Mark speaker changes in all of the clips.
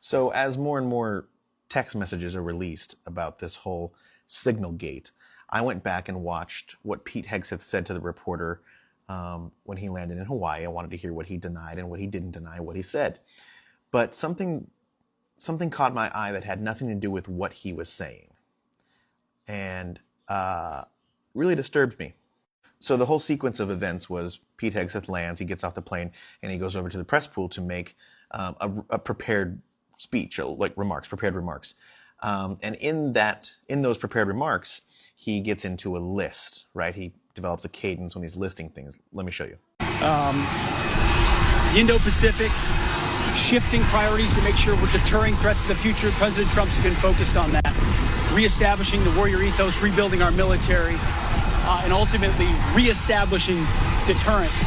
Speaker 1: So as more and more text messages are released about this whole signal gate, I went back and watched what Pete Hegseth said to the reporter when he landed in Hawaii. I wanted to hear what he denied and what he didn't deny, what he said. But something caught my eye that had nothing to do with what he was saying, and really disturbed me. So the whole sequence of events was Pete Hegseth lands, he gets off the plane, and he goes over to the press pool to make a prepared speech, like prepared remarks. And in those prepared remarks, he gets into a list, right? He develops a cadence when he's listing things. Let me show you.
Speaker 2: Indo-Pacific, shifting priorities to make sure we're deterring threats to the future. President Trump's been focused on that. Reestablishing the warrior ethos, rebuilding our military, and ultimately reestablishing deterrence.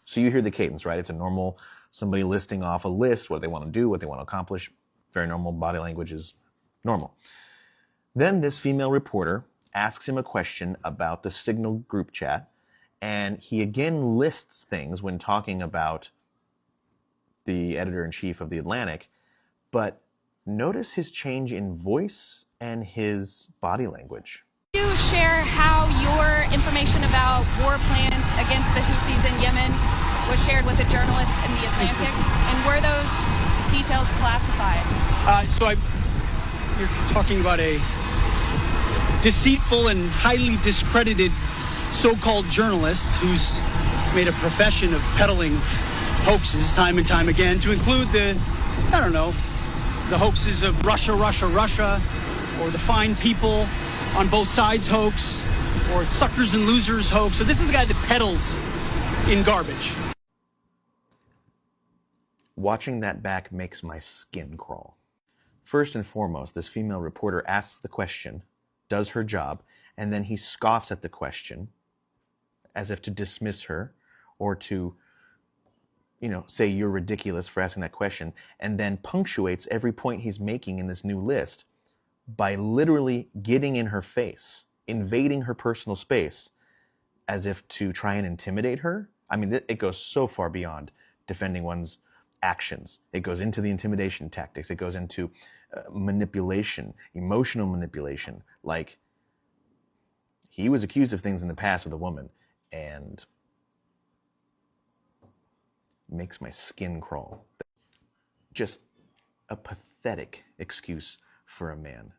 Speaker 1: So you hear the cadence, right? It's a normal, somebody listing off a list, what they want to do, what they want to accomplish. Very normal, body language is normal. Then this female reporter asks him a question about the Signal group chat, and he again lists things when talking about the editor-in-chief of The Atlantic, but notice his change in voice and his body language.
Speaker 3: Can you share how your information about war plans against the Houthis in Yemen was shared with a journalist in The Atlantic, and were those details classified?
Speaker 2: You're talking about a deceitful and highly discredited so-called journalist who's made a profession of peddling hoaxes time and time again, to include the hoaxes of Russia, or the fine people on both sides hoax, or suckers and losers hoax. So this is the guy that peddles in garbage.
Speaker 1: Watching that back makes my skin crawl. First and foremost, this female reporter asks the question, does her job, and then he scoffs at the question as if to dismiss her or to, say you're ridiculous for asking that question, and then punctuates every point he's making in this new list by literally getting in her face, invading her personal space, as if to try and intimidate her. I mean, it goes so far beyond defending one's actions. It goes into the intimidation tactics. It goes into manipulation, emotional manipulation. Like, he was accused of things in the past with a woman, and makes my skin crawl. Just a pathetic excuse for a man.